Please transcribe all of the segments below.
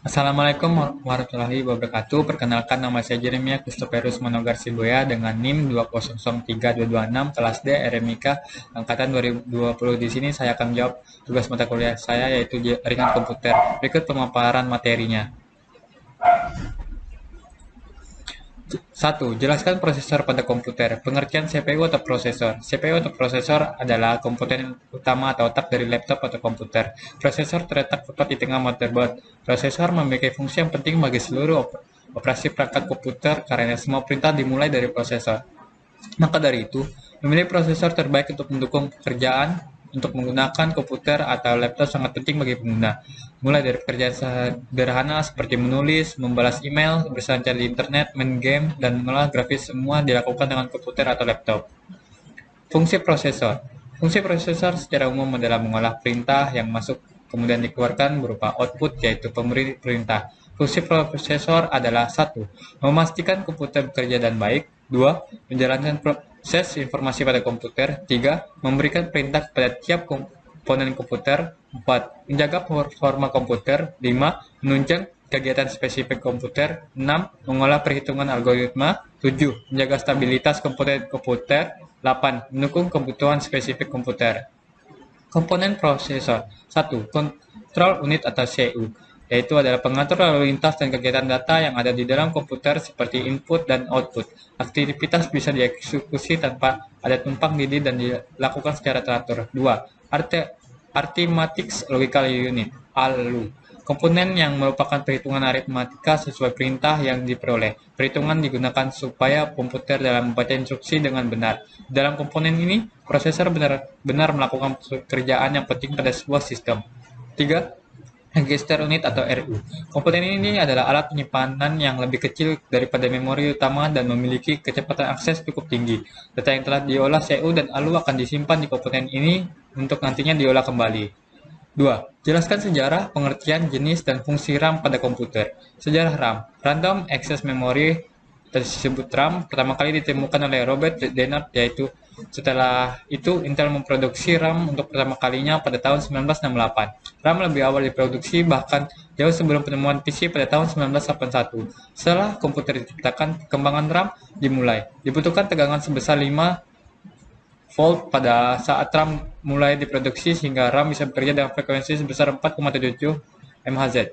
Assalamualaikum warahmatullahi wabarakatuh. Perkenalkan, nama saya Jeremia Christoperus Manogar Siboya dengan NIM 2003226 kelas D RMIK angkatan 2020. Di sini saya akan menjawab tugas mata kuliah saya yaitu jaringan komputer. Berikut pemaparan materinya. 1. Jelaskan prosesor pada komputer. Pengertian CPU atau prosesor. CPU atau prosesor adalah komponen utama atau otak dari laptop atau komputer. Prosesor terletak tepat di tengah motherboard. Prosesor memiliki fungsi yang penting bagi seluruh operasi perangkat komputer karena semua perintah dimulai dari prosesor. Maka dari itu, memilih prosesor terbaik untuk mendukung pekerjaan untuk menggunakan komputer atau laptop sangat penting bagi pengguna. Mulai dari pekerjaan sederhana seperti menulis, membalas email, berselancar di internet, main game, dan mengolah grafis semua dilakukan dengan komputer atau laptop. Fungsi prosesor. Fungsi prosesor secara umum adalah mengolah perintah yang masuk kemudian dikeluarkan berupa output yaitu pemberi perintah. Fungsi prosesor adalah 1. Memastikan komputer bekerja dan baik. 2. Menjalankan proses informasi pada komputer. 3. Memberikan perintah kepada tiap komponen komputer. 4. Menjaga performa komputer. 5. Menunjang kegiatan spesifik komputer. 6. Mengolah perhitungan algoritma. 7. Menjaga stabilitas komponen komputer. 8. Mendukung kebutuhan spesifik komputer. Komponen prosesor. 1. Kontrol unit atau CPU, yaitu adalah pengatur lalu lintas dan kegiatan data yang ada di dalam komputer seperti input dan output. Aktivitas bisa dieksekusi tanpa ada tumpang tindih dan dilakukan secara teratur. 2. Arithmetic Logical Unit (ALU). Komponen yang merupakan perhitungan aritmatika sesuai perintah yang diperoleh. Perhitungan digunakan supaya komputer dalam membaca instruksi dengan benar. Dalam komponen ini, prosesor benar-benar melakukan pekerjaan yang penting pada sebuah sistem. 3. Register unit atau RU. Komponen ini adalah alat penyimpanan yang lebih kecil daripada memori utama dan memiliki kecepatan akses cukup tinggi. Data yang telah diolah CPU dan ALU akan disimpan di komponen ini untuk nantinya diolah kembali. 2. Jelaskan sejarah, pengertian, jenis, dan fungsi RAM pada komputer. Sejarah RAM. Random Access Memory tersebut RAM pertama kali ditemukan oleh Robert Dennard, yaitu setelah itu Intel memproduksi RAM untuk pertama kalinya pada tahun 1968. RAM lebih awal diproduksi bahkan jauh sebelum penemuan PC pada tahun 1981. Setelah komputer diciptakan, perkembangan RAM dimulai. Dibutuhkan tegangan sebesar 5 volt pada saat RAM mulai diproduksi sehingga RAM bisa bekerja dengan frekuensi sebesar 4,77 MHz.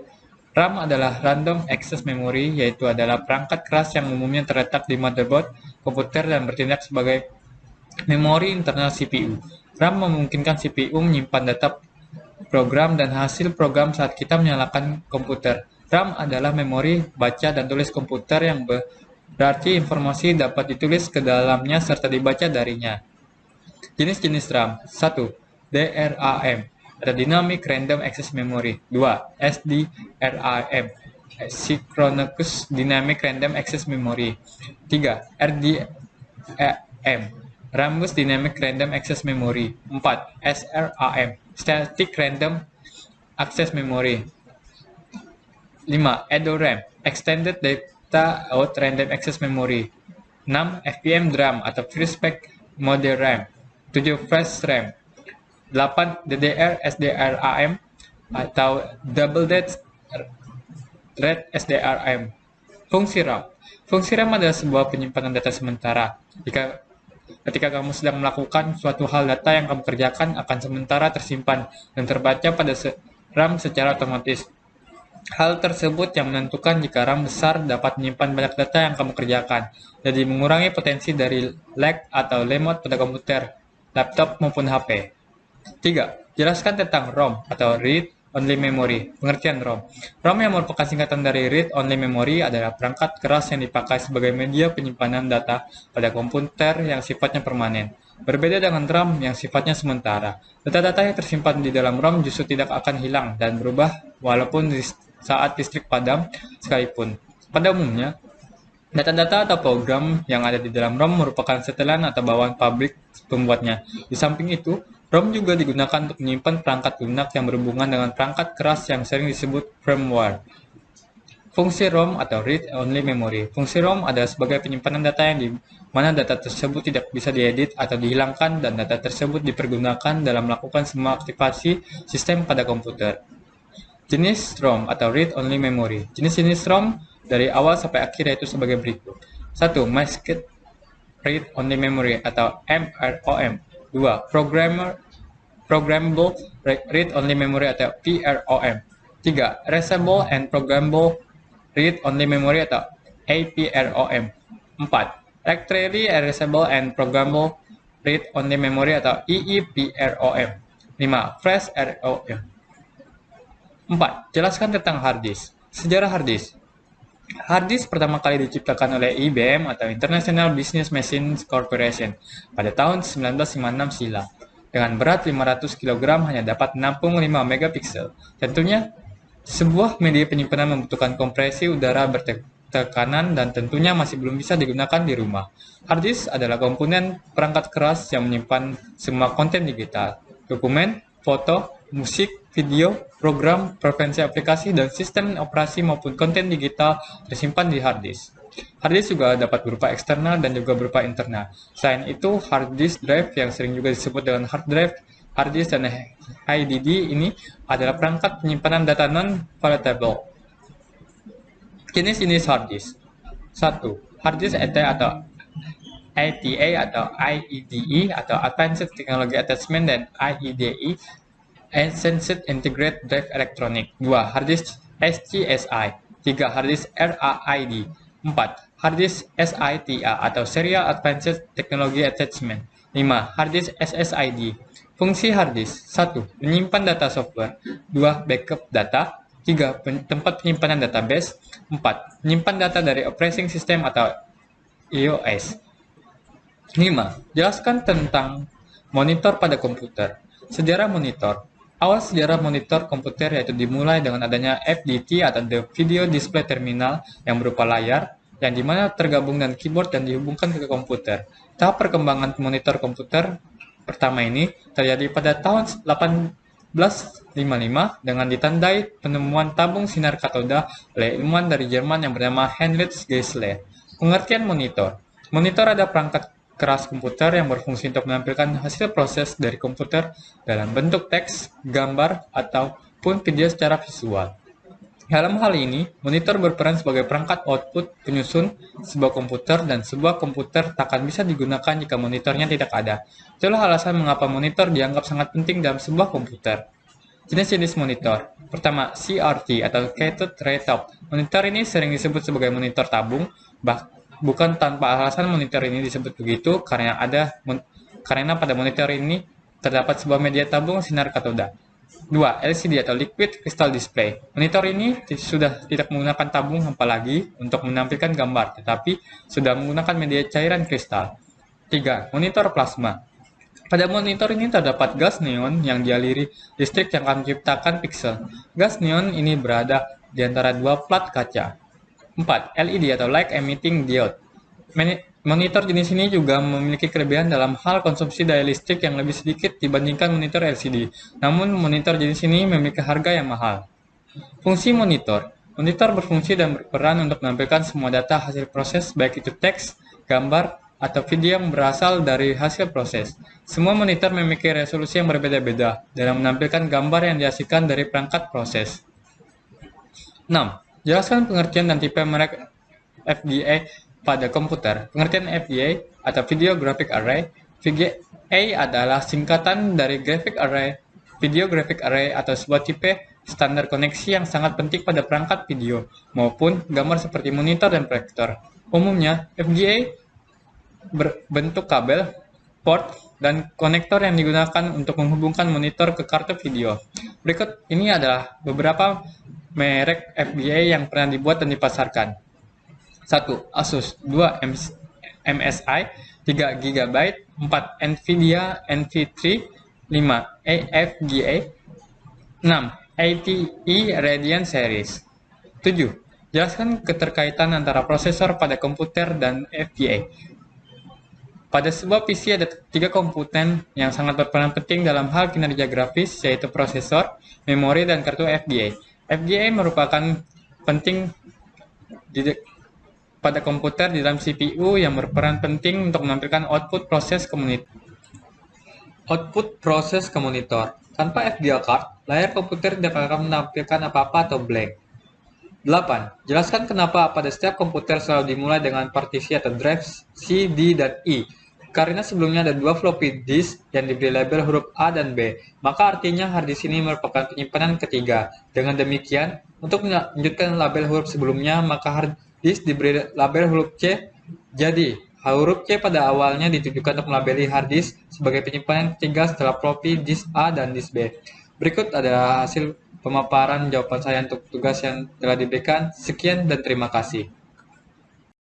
RAM adalah Random Access Memory, yaitu adalah perangkat keras yang umumnya terletak di motherboard komputer dan bertindak sebagai memori internal CPU. RAM memungkinkan CPU menyimpan data program dan hasil program saat kita menyalakan komputer. RAM adalah memori baca dan tulis komputer yang berarti informasi dapat ditulis ke dalamnya serta dibaca darinya. Jenis-jenis RAM. 1. DRAM atau Dynamic Random Access Memory. 2. SDRAM, Synchronous Dynamic Random Access Memory. 3. RDRAM, Rambus Dynamic Random Access Memory. 4. SRAM, Static Random Access Memory. 5. EDORAM, Extended Data Out Random Access Memory. 6. FPM DRAM atau Free Spec Mode RAM. 7. Flash RAM. 8. DDR SDRAM atau Double Thread SDRAM. Fungsi RAM. Fungsi RAM adalah sebuah penyimpanan data sementara. Ketika kamu sedang melakukan suatu hal, data yang kamu kerjakan akan sementara tersimpan dan terbaca pada RAM secara otomatis. Hal tersebut yang menentukan jika RAM besar dapat menyimpan banyak data yang kamu kerjakan, jadi mengurangi potensi dari lag atau lemot pada komputer, laptop maupun HP. 3. Jelaskan tentang ROM atau Read Only Memory. Pengertian ROM. ROM yang merupakan singkatan dari Read Only Memory adalah perangkat keras yang dipakai sebagai media penyimpanan data pada komputer yang sifatnya permanen. Berbeda dengan RAM yang sifatnya sementara. Data-data yang tersimpan di dalam ROM justru tidak akan hilang dan berubah walaupun saat listrik padam sekalipun. Pada umumnya, data-data atau program yang ada di dalam ROM merupakan setelan atau bawaan pabrik pembuatnya. Di samping itu, ROM juga digunakan untuk menyimpan perangkat lunak yang berhubungan dengan perangkat keras yang sering disebut firmware. Fungsi ROM atau Read Only Memory. Fungsi ROM adalah sebagai penyimpanan data yang di mana data tersebut tidak bisa diedit atau dihilangkan dan data tersebut dipergunakan dalam melakukan semua aktivasi sistem pada komputer. Jenis ROM atau Read Only Memory. Jenis-jenis ROM dari awal sampai akhir yaitu sebagai berikut. 1. Masked Read Only Memory atau MROM. 2. Programmable Read Only Memory atau PROM. 3. Reusable and Programmable Read Only Memory atau APROM. 4. Electrically Erasable and Programmable Read Only Memory atau EEPROM. 5. Flash ROM. 4. Jelaskan tentang hard disk. Sejarah hard disk. Hard disk pertama kali diciptakan oleh IBM atau International Business Machines Corporation pada tahun 1956 silam. Dengan berat 500 kg hanya dapat menampung 5 megapiksel. Tentunya, sebuah media penyimpanan membutuhkan kompresi udara bertekanan dan tentunya masih belum bisa digunakan di rumah. Hard disk adalah komponen perangkat keras yang menyimpan semua konten digital, dokumen, foto, musik, video, program, preferensi aplikasi, dan sistem operasi maupun konten digital tersimpan di hard disk. Hard disk juga dapat berupa eksternal dan juga berupa internal. Selain itu, hard disk drive yang sering juga disebut dengan hard drive, hard disk dan HDD ini adalah perangkat penyimpanan data non-volatile. Jenis-jenis hard disk. 1. Hard disk atau ATA atau IEDE atau Advanced Technology Attachment dan IEDE Advanced Integrated Drive Electronic. 2. Hard disk SCSI. 3. Hard disk RAID. 4. Hard disk SITA atau Serial Advanced Technology Attachment. 5. Hard disk SSID. Fungsi hard disk. 1. Menyimpan data software. 2. Backup data. 3. Tempat penyimpanan database. 4. Menyimpan data dari operating system atau iOS. 5. Jelaskan tentang monitor pada komputer. Sejarah monitor. Awal sejarah monitor komputer yaitu dimulai dengan adanya FDT atau The Video Display Terminal yang berupa layar, yang dimana tergabung dengan keyboard dan dihubungkan ke komputer. Tahap perkembangan monitor komputer pertama ini terjadi pada tahun 1855 dengan ditandai penemuan tabung sinar katoda oleh ilmuwan dari Jerman yang bernama Heinrich Geissler. Pengertian monitor. Monitor ada perangkat keras komputer yang berfungsi untuk menampilkan hasil proses dari komputer dalam bentuk teks, gambar, ataupun video secara visual. Dalam hal ini, monitor berperan sebagai perangkat output penyusun sebuah komputer dan sebuah komputer tak akan bisa digunakan jika monitornya tidak ada. Itulah alasan mengapa monitor dianggap sangat penting dalam sebuah komputer. Jenis-jenis monitor. Pertama, CRT atau Cathode Ray Tube. Monitor ini sering disebut sebagai monitor tabung, bukan tanpa alasan monitor ini disebut begitu karena pada monitor ini terdapat sebuah media tabung sinar katoda. 2. LCD atau Liquid Crystal Display. Monitor ini sudah tidak menggunakan tabung apalagi untuk menampilkan gambar, tetapi sudah menggunakan media cairan kristal. 3. Monitor plasma. Pada monitor ini terdapat gas neon yang dialiri listrik yang akan menciptakan piksel. Gas neon ini berada di antara dua plat kaca. 4. LED atau Light Emitting Diode. Monitor jenis ini juga memiliki kelebihan dalam hal konsumsi daya listrik yang lebih sedikit dibandingkan monitor LCD. Namun, monitor jenis ini memiliki harga yang mahal. Fungsi monitor. Monitor berfungsi dan berperan untuk menampilkan semua data hasil proses, baik itu teks, gambar, atau video yang berasal dari hasil proses. Semua monitor memiliki resolusi yang berbeda-beda dalam menampilkan gambar yang dihasilkan dari perangkat proses. 6. Jelaskan pengertian dan tipe merek VGA pada komputer. Pengertian VGA atau Video Graphic Array. VGA adalah singkatan dari Graphic Array, Video Graphic Array atau sebuah tipe standar koneksi yang sangat penting pada perangkat video maupun gambar seperti monitor dan proyektor. Umumnya, VGA berbentuk kabel, port, dan konektor yang digunakan untuk menghubungkan monitor ke kartu video. Berikut ini adalah beberapa merek VGA yang pernah dibuat dan dipasarkan. 1. Asus. 2. MSI. 3. GB. 4. Nvidia NV3. 5. AFGA. 6. ATE Radeon Series. 7. Jelaskan keterkaitan antara prosesor pada komputer dan VGA. Pada sebuah PC ada 3 komponen yang sangat berperan penting dalam hal kinerja grafis, yaitu prosesor, memori, dan kartu VGA. VGA merupakan penting pada komputer di dalam CPU yang berperan penting untuk menampilkan output proses ke monitor. Tanpa FDL card, layar komputer tidak akan menampilkan apa-apa atau blank. 8. Jelaskan kenapa pada setiap komputer selalu dimulai dengan partisi atau drive C, D, dan E. Karena sebelumnya ada dua floppy disk yang diberi label huruf A dan B, maka artinya hard disk ini merupakan penyimpanan ketiga. Dengan demikian, untuk melanjutkan label huruf sebelumnya, maka hard disk diberi label huruf C. Jadi, huruf C pada awalnya ditujukan untuk melabeli hard disk sebagai penyimpanan ketiga setelah floppy disk A dan disk B. Berikut adalah hasil pemaparan jawaban saya untuk tugas yang telah diberikan. Sekian dan terima kasih.